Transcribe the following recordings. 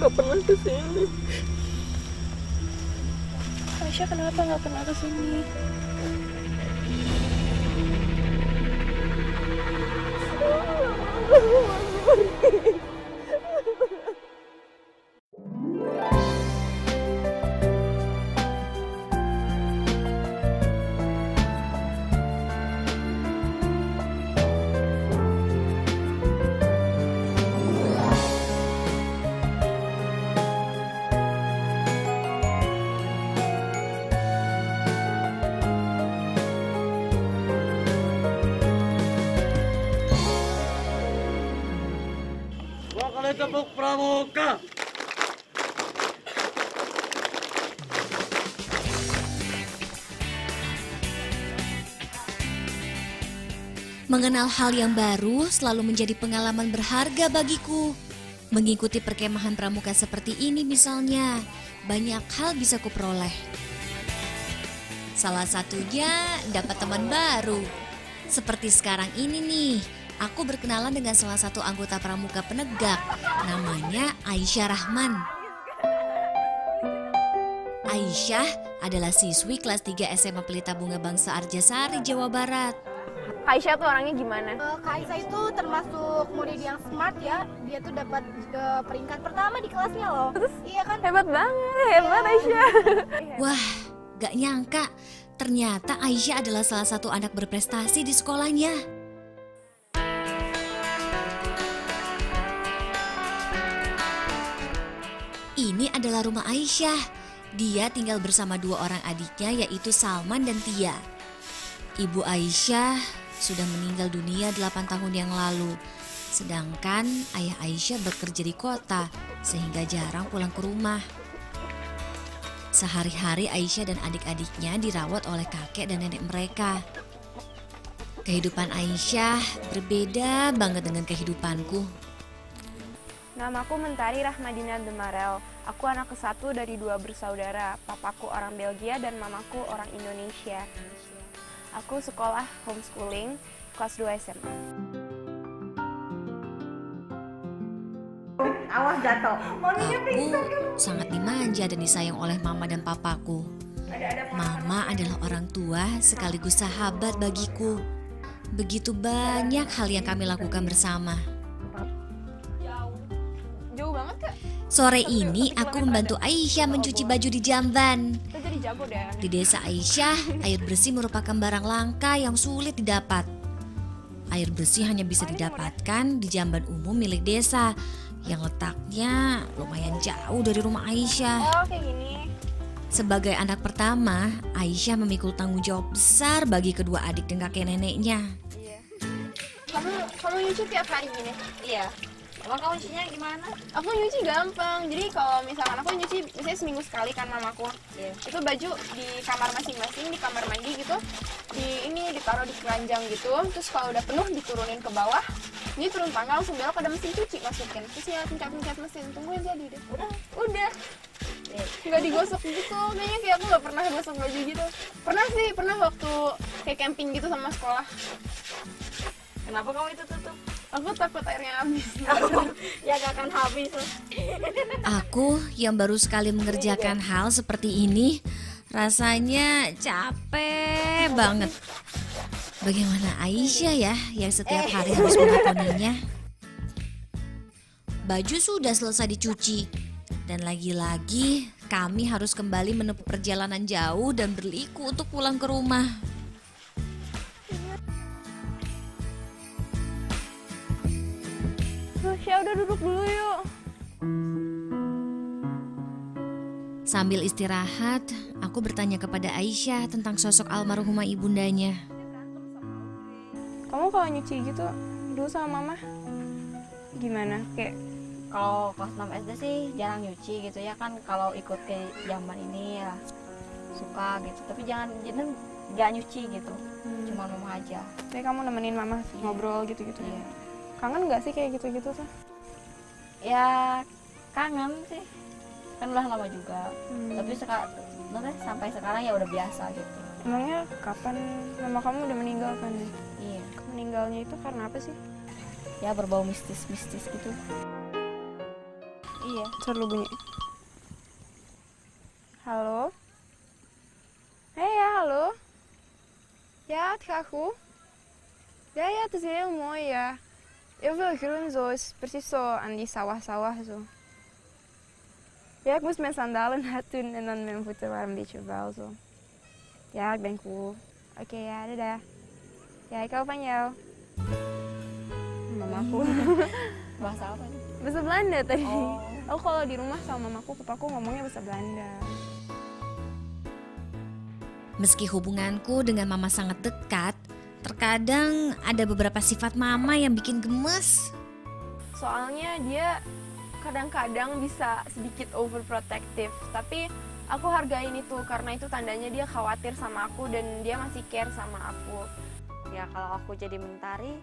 nggak pernah kesini. Aisyah kenapa nggak pernah kesini? Kali tepuk pramuka. Mengenal hal yang baru selalu menjadi pengalaman berharga bagiku. Mengikuti perkemahan pramuka seperti ini misalnya, banyak hal bisa kuperoleh. Salah satunya dapat teman baru. Seperti sekarang ini nih, aku berkenalan dengan salah satu anggota pramuka penegak, namanya Aisyah Rahman. Aisyah adalah siswi kelas 3 SMA Pelita Bunga Bangsa Arjasari, Jawa Barat. Aisyah tuh orangnya gimana? Kak Aisyah itu termasuk murid yang smart ya. Dia tuh dapat peringkat pertama di kelasnya loh. Terus? Iya kan? Hebat banget, hebat Aisyah. Wah, gak nyangka ternyata Aisyah adalah salah satu anak berprestasi di sekolahnya. Ini adalah rumah Aisyah. Dia tinggal bersama dua orang adiknya yaitu Salman dan Tia. Ibu Aisyah sudah meninggal dunia 8 tahun yang lalu. Sedangkan ayah Aisyah bekerja di kota sehingga jarang pulang ke rumah. Sehari-hari Aisyah dan adik-adiknya dirawat oleh kakek dan nenek mereka. Kehidupan Aisyah berbeda banget dengan kehidupanku. Namaku Mentari Rahmadina Demarel. Aku anak ke-1 dari 2 bersaudara. Papaku orang Belgia dan mamaku orang Indonesia. Aku sekolah homeschooling kelas 2 SMA. Awas jatuh. Aku sangat dimanja dan disayang oleh mama dan papaku. Mama adalah orang tua sekaligus sahabat bagiku. Begitu banyak hal yang kami lakukan bersama. Jauh banget Kak. Sore ini aku membantu Aisyah mencuci baju di jamban. Kita jadi jago deh. Di desa Aisyah, air bersih merupakan barang langka yang sulit didapat. Air bersih hanya bisa didapatkan di jamban umum milik desa yang letaknya lumayan jauh dari rumah Aisyah. Oh kayak gini. Sebagai anak pertama, Aisyah memikul tanggung jawab besar bagi kedua adik dan kakek neneknya. Iya. Kamu nyuci tiap hari gini? Iya. Emang kamu nyucinya gimana? Aku nyuci gampang. Jadi kalau misalkan aku nyuci misalnya seminggu sekali kan mamaku. Iya. Itu baju di kamar masing-masing, di kamar mandi gitu. Ditaruh di keranjang gitu. Terus kalau udah penuh diturunin ke bawah. Ini turun tangga langsung belok ada mesin cuci masukin. Terus ya pencet-pencet mesin. Tungguin jadi deh. Udah. Nggak digosok gitu. Kayaknya kayak aku nggak pernah gosok baju gitu. Pernah sih, pernah waktu kayak camping gitu sama sekolah. Kenapa kamu itu tutup? Aku takut airnya habis. Ya gak akan habis. Aku yang baru sekali mengerjakan hal seperti ini, rasanya capek banget. Bagaimana Aisyah ya yang setiap hari harus melakoninya? Baju sudah selesai dicuci. Dan lagi-lagi kami harus kembali menempuh perjalanan jauh dan berliku untuk pulang ke rumah. Syah udah duduk dulu yuk. Sambil istirahat, aku bertanya kepada Aisyah tentang sosok almarhumah ibundanya. Kamu kalau nyuci gitu dulu sama mama gimana? Kayak Kalau kelas 6 SD sih jarang nyuci gitu ya kan. Kalau ikut ke zaman ini ya suka gitu. Tapi jangan nggak nyuci gitu. Cuma mama aja. kayak kamu nemenin mama ngobrol gitu-gitu. Iya. Kangen nggak sih kayak gitu-gitu tuh? Ya kangen sih. Kan udah lama juga. Tapi sekarang sampai sekarang ya udah biasa gitu. Emangnya kapan mama kamu udah meninggal kan? Iya. Meninggalnya itu karena apa sih? Ya berbau mistis-mistis gitu. Iya. Selalu bunyi. Halo? Ja, hallo? Ja, het gaat goed. Ja, ja, het is heel mooi, ja. Heel veel groen zo, is precies zo aan die sawah-sawah zo. Ja, ik moest mijn sandalen net doen en dan mijn voeten waren een beetje vuil zo. Ja, ik ben cool. Oké, ja, dadah. Ja, ik hou van jou. Mamaku. Bahasa apa nih? Bahasa Belanda tadi. Oh. Aku kalau di rumah sama mamaku, papaku ngomongnya bahasa Belanda. Meski hubunganku dengan mama sangat dekat, terkadang ada beberapa sifat mama yang bikin gemes. Soalnya dia kadang-kadang bisa sedikit overprotective, tapi aku hargain itu karena itu tandanya dia khawatir sama aku dan dia masih care sama aku. Ya kalau aku jadi mentari,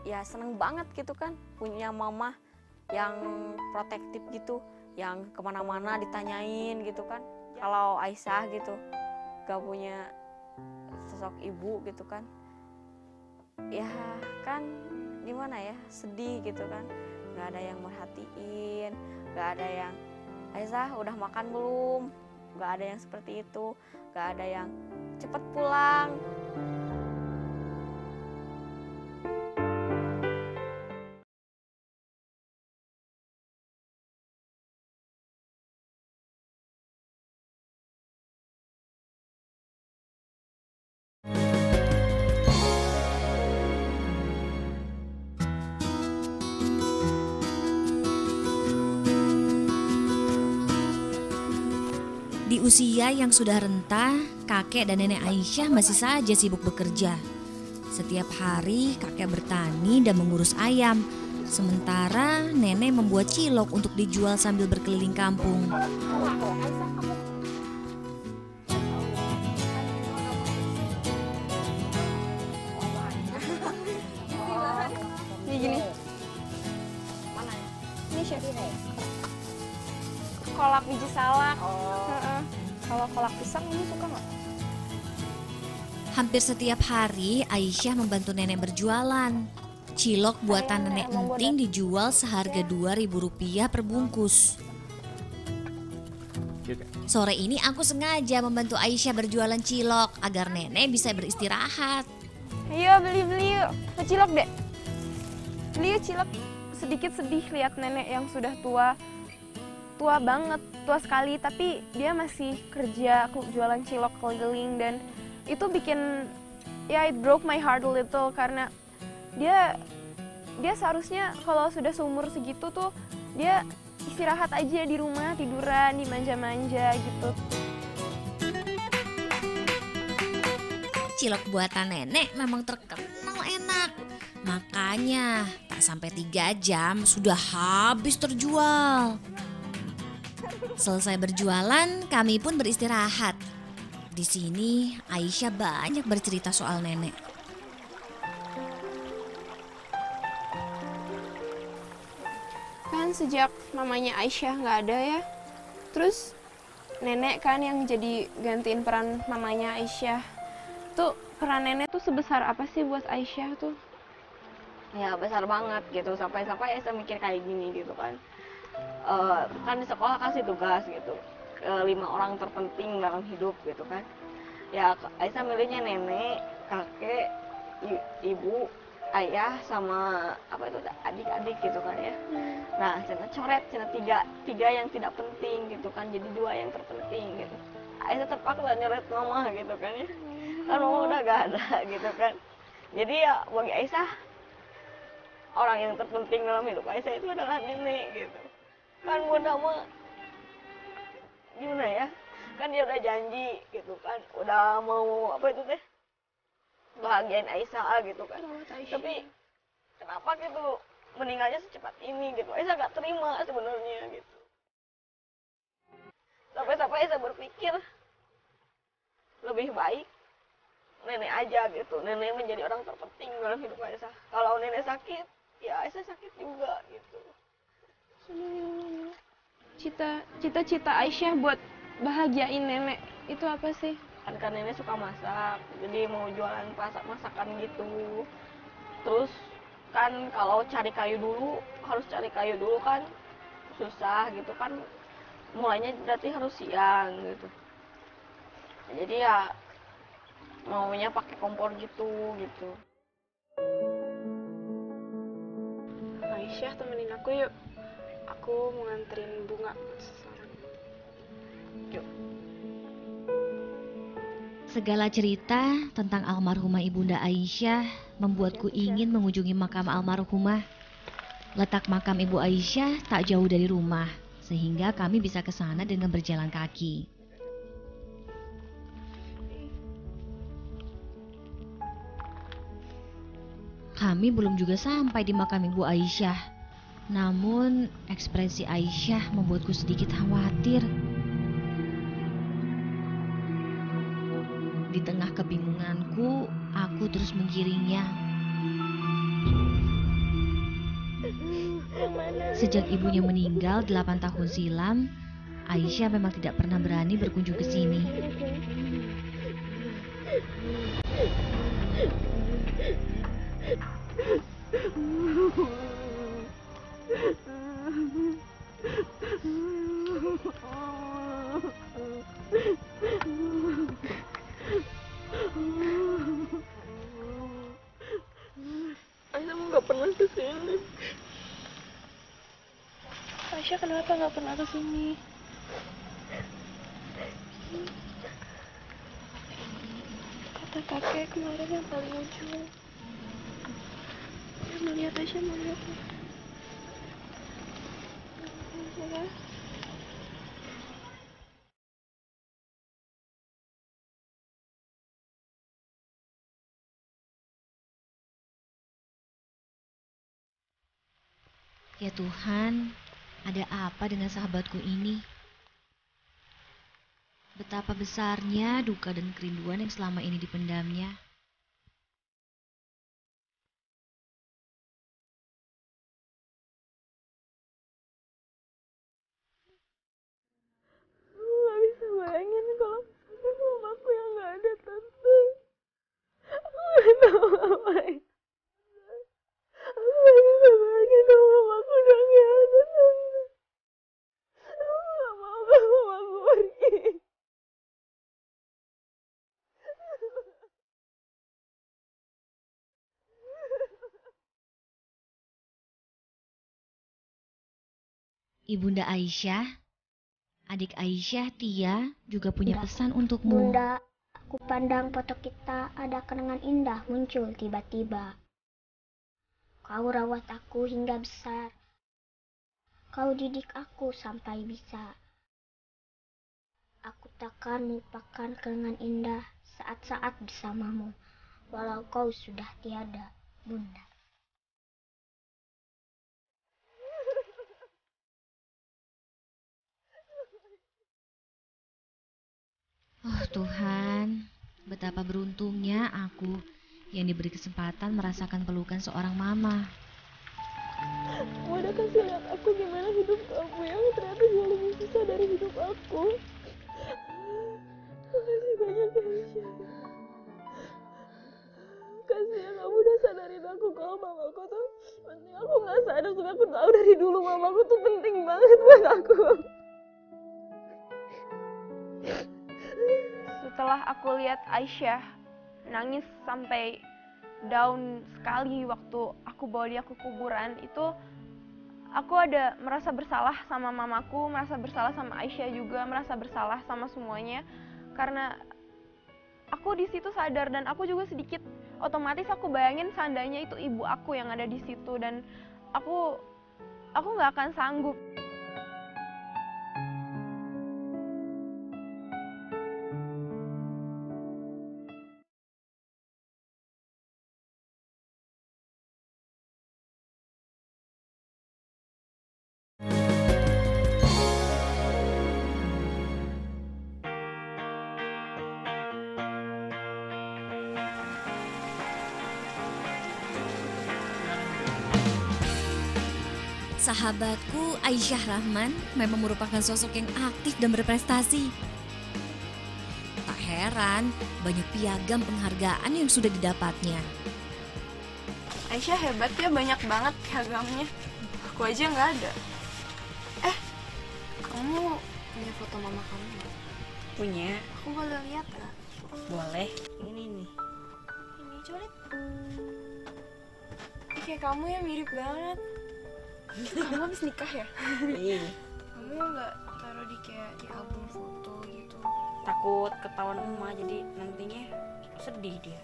ya seneng banget gitu kan punya mama yang protektif gitu, yang kemana-mana ditanyain gitu kan. Kalau Aisyah gitu gak punya sosok ibu gitu kan, ya kan gimana ya, sedih gitu kan. Gak ada yang merhatiin, gak ada yang Aisyah udah makan belum, gak ada yang seperti itu, gak ada yang cepet pulang. Di usia yang sudah renta, kakek dan nenek Aisyah masih saja sibuk bekerja. Setiap hari kakek bertani dan mengurus ayam, sementara nenek membuat cilok untuk dijual sambil berkeliling kampung. Ini gini, Mana ya? ini chef. Kolak biji salak. Oh. Heeh. Kalau kolak pisang ini suka nggak? Hampir setiap hari Aisyah membantu nenek berjualan. Cilok buatan nenek Enting dijual seharga Rp2.000 per bungkus. Sore ini aku sengaja membantu Aisyah berjualan cilok agar nenek bisa beristirahat. Ayo beli-beli yuk. Mau cilok deh. Beli yuk cilok. Sedikit sedih lihat nenek yang sudah tua. Tua banget, tua sekali, tapi dia masih kerja jualan cilok keliling dan itu bikin, ya it broke my heart a little karena dia seharusnya kalau sudah seumur segitu tuh dia istirahat aja di rumah, tiduran, dimanja-manja gitu. Cilok buatan nenek memang terkenal enak. Makanya tak sampai 3 jam sudah habis terjual. Selesai berjualan, kami pun beristirahat. Di sini Aisyah banyak bercerita soal nenek. Kan sejak mamanya Aisyah nggak ada ya, terus nenek kan yang jadi gantiin peran mamanya Aisyah. Tuh peran nenek tuh sebesar apa sih buat Aisyah tuh? Ya besar banget gitu, sampai-sampai Aisyah mikir kayak gini gitu kan. Kan di sekolah kasih tugas gitu, 5 orang terpenting dalam hidup gitu kan. Ya Aisyah milihnya nenek, kakek, ibu, ayah sama apa itu adik-adik gitu kan ya. Nah cina coret, cina tiga yang tidak penting gitu kan, jadi 2 yang terpenting gitu. Aisyah terpaksa nyoret mama gitu kan ya, kan mama udah gak ada gitu kan. Jadi ya bagi Aisyah, orang yang terpenting dalam hidup Aisyah itu adalah nenek gitu. Kan bunda mah gimana ya, kan dia udah janji gitu kan, udah mau apa itu teh, bahagiain Aisyah gitu kan. Tapi kenapa gitu meninggalnya secepat ini gitu, Aisyah gak terima sebenarnya gitu. Sampai-sampai Aisyah berpikir lebih baik nenek aja gitu, nenek menjadi orang terpenting dalam hidup Aisyah. Kalau nenek sakit, ya Aisyah sakit juga gitu. Cita-cita Aisyah buat bahagiain nenek itu apa sih? Kan nenek suka masak, jadi mau jualan masakan gitu. Terus kan kalau cari kayu dulu, harus cari kayu dulu kan susah gitu kan, mulainya berarti harus siang gitu. Jadi ya maunya pakai kompor gitu. Aisyah, temenin aku yuk. Aku mau nganterin bunga seseorang. Yuk. Segala cerita tentang almarhumah Ibunda Aisyah membuatku ingin mengunjungi makam almarhumah. Letak makam Ibu Aisyah tak jauh dari rumah, sehingga kami bisa ke sana dengan berjalan kaki. Kami belum juga sampai di makam Ibu Aisyah. Namun, ekspresi Aisyah membuatku sedikit khawatir. Di tengah kebingunganku, aku terus menggiringnya. Sejak ibunya meninggal 8 tahun silam, Aisyah memang tidak pernah berani berkunjung ke sini. Aisyah nggak pernah kesini. Aisyah kenapa nggak pernah kesini? Kata kakek kemarin yang paling ujung. Dia melihat Aisyah melihat. Ya. Ya Tuhan, ada apa dengan sahabatku ini? Betapa besarnya duka dan kerinduan yang selama ini dipendamnya. Aku nggak bisa bayangin kalau mamaku yang nggak ada, tante. Aku nggak tahu ngapain. Aku nggak bisa bayangin kalau mamaku udah nggak ada, tante. Aku nggak mau kalau mamaku pergi. Ibunda Aisyah, adik Aisyah Tia juga punya pesan untukmu. Bunda, aku pandang foto kita, ada kenangan indah muncul tiba-tiba. Kau rawat aku hingga besar. Kau didik aku sampai bisa. Aku takkan melupakan kenangan indah saat-saat bersamamu, walau kau sudah tiada, Bunda. Oh Tuhan, betapa beruntungnya aku yang diberi kesempatan merasakan pelukan seorang mama. Kamu udah kasih lihat aku gimana hidup kamu yang ternyata jauh lebih susah dari hidup aku. Makasih banyak ya, Aisyah. Kasih ya, kamu udah sadarin aku kalau mamaku tuh penting. Aku nggak sadar, tapi aku tahu dari dulu mamaku tuh penting banget buat aku. Setelah aku lihat Aisyah nangis sampai down sekali waktu aku bawa dia ke kuburan, itu aku ada merasa bersalah sama mamaku, merasa bersalah sama Aisyah juga, merasa bersalah sama semuanya, karena aku di situ sadar dan aku juga sedikit otomatis aku bayangin seandainya itu ibu aku yang ada di situ, dan aku nggak akan sanggup. Sahabatku Aisyah Rahman memang merupakan sosok yang aktif dan berprestasi. Tak heran banyak piagam penghargaan yang sudah didapatnya. Aisyah hebat ya, banyak banget piagamnya. Aku aja nggak ada. Kamu punya foto mama kamu nggak? Punya. Aku boleh lihat nggak? Boleh. Ini nih. Ini coba lihat. Ih, kayak kamu ya mirip banget. Kamu habis nikah ya? Iya. Kamu nggak taruh di kayak di album foto gitu? Takut ketahuan emak, jadi nantinya sedih dia.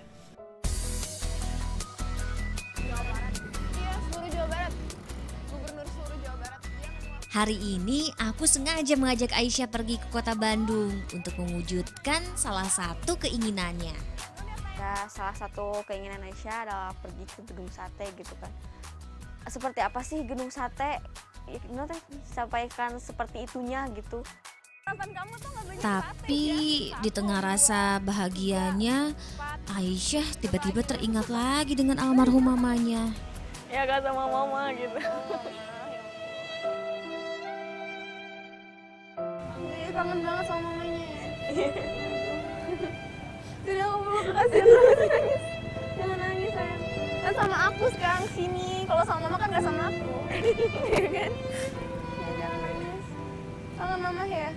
Jawa Barat. Iya, seluruh Jawa Barat. Gubernur seluruh Jawa Barat. Dia menguap. Hari ini aku sengaja mengajak Aisyah pergi ke kota Bandung untuk mewujudkan salah satu keinginannya. Ya, salah satu keinginan Aisyah adalah pergi ke gedung sate gitu kan. Seperti apa sih gedung sate? Ya, sampaikan seperti itunya gitu. Tapi di tengah rasa bahagianya, Aisyah tiba-tiba teringat lagi dengan almarhum mamanya. Ya gak sama mama gitu. Iya, kangen banget sama mamanya. Sudah aku mau kasihan nangis. Jangan nangis sayang. Kan sama aku sekarang sini. Kalau sama mama kan gak sama aku. Iya kan? Ya jangan nangis. Kangen mama ya?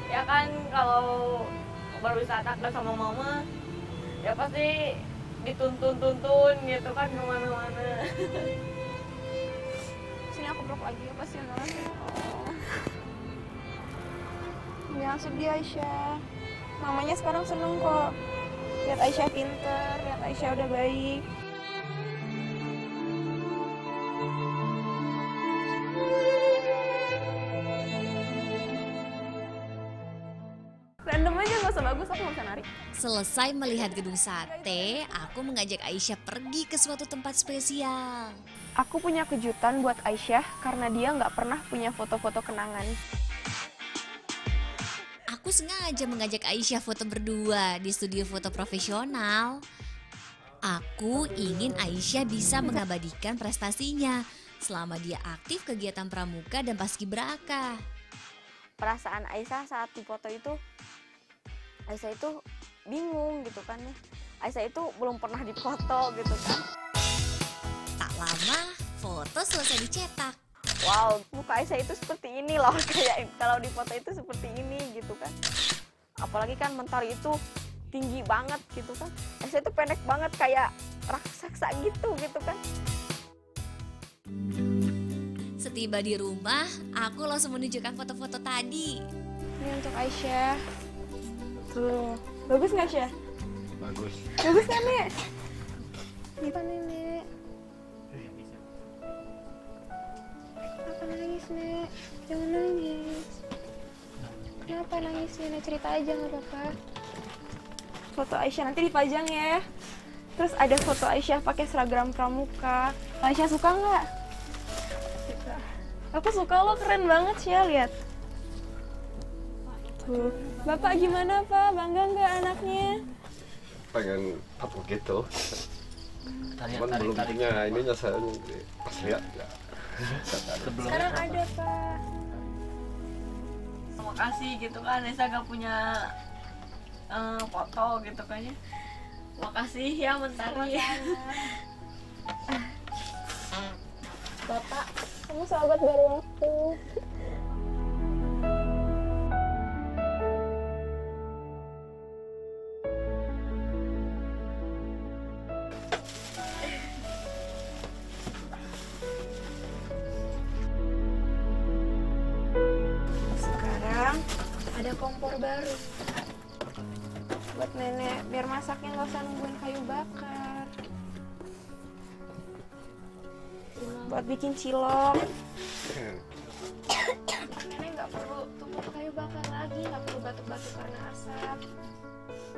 Ya kan kalau berwisata ke sama mama, ya pasti dituntun-tuntun gitu kan kemana-mana. Sini aku peluk lagi ya, kasihan banget. Jangan sedih Aisyah. Mamanya sekarang seneng kok. Lihat Aisyah pinter, lihat Aisyah udah baik. Random aja, gak usah bagus, aku gak usah narik. Selesai melihat gedung sate, aku mengajak Aisyah pergi ke suatu tempat spesial. Aku punya kejutan buat Aisyah karena dia nggak pernah punya foto-foto kenangan. Aku sengaja mengajak Aisyah foto berdua di studio foto profesional. Aku ingin Aisyah bisa mengabadikan prestasinya selama dia aktif kegiatan pramuka dan paskibraka. Perasaan Aisyah saat difoto itu, Aisyah itu bingung gitu kan ya. Aisyah itu belum pernah difoto gitu kan. Tak lama, foto selesai dicetak. Wow, muka Aisyah itu seperti ini loh, kayak kalau di foto itu seperti ini gitu kan. Apalagi kan Mentari itu tinggi banget gitu kan. Aisyah itu pendek banget kayak raksasa gitu kan. Setiba di rumah, aku langsung menunjukkan foto-foto tadi. Ini untuk Aisyah. Tuh, bagus nggak Aisyah? Bagus. Bagus kan Nek? Apa Nenek? Kenapa nangis Nek? Jangan nangis. Kenapa nangis Nek? Cerita aja nggak apa-apa. Foto Aisyah nanti dipajang ya. Terus ada foto Aisyah pakai seragam pramuka. Aisyah suka nggak? Suka. Aku suka, lo keren banget sih ya, lihat. Tuh. Bapak gimana Pak? Bangga nggak anaknya? Pengen apa gitu. Cuman belum punya ininya saya pas lihat ya. Sekarang ada Pak. Terima kasih gitu kan, Aisyah gak punya foto gitu kan ya. Makasih ya Mentari. Bapak, kamu sahabat baru aku. Sekarang ada kompor baru buat nenek, biar masaknya nggak usah nungguin kayu bakar. Buat bikin cilok, nenek nggak perlu tumpuk kayu bakar lagi, nggak perlu batuk-batuk karena asap.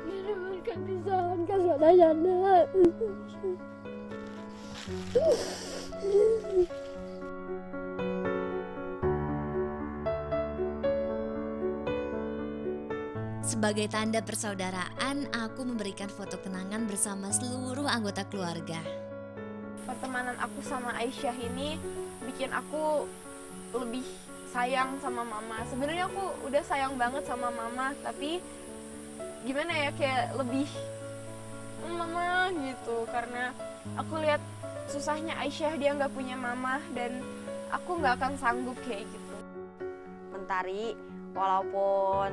Menurunkan kesalahan kesalahan. Sebagai tanda persaudaraan, aku memberikan foto kenangan bersama seluruh anggota keluarga. Pertemanan aku sama Aisyah ini bikin aku lebih sayang sama mama. Sebenarnya aku udah sayang banget sama mama, tapi gimana ya, kayak lebih mama gitu, karena aku lihat susahnya Aisyah, dia nggak punya mama, dan aku nggak akan sanggup kayak gitu. Mentari, walaupun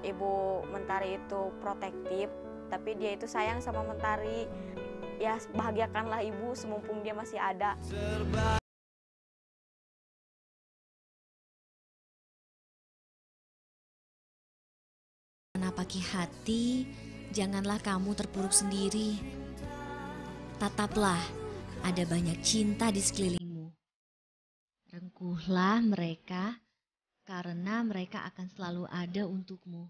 Ibu Mentari itu protektif, tapi dia itu sayang sama Mentari. Ya bahagiakanlah Ibu semumpung dia masih ada. Menapaki hati, janganlah kamu terpuruk sendiri. Tataplah, ada banyak cinta di sekelilingmu. Rengkuhlah mereka, karena mereka akan selalu ada untukmu.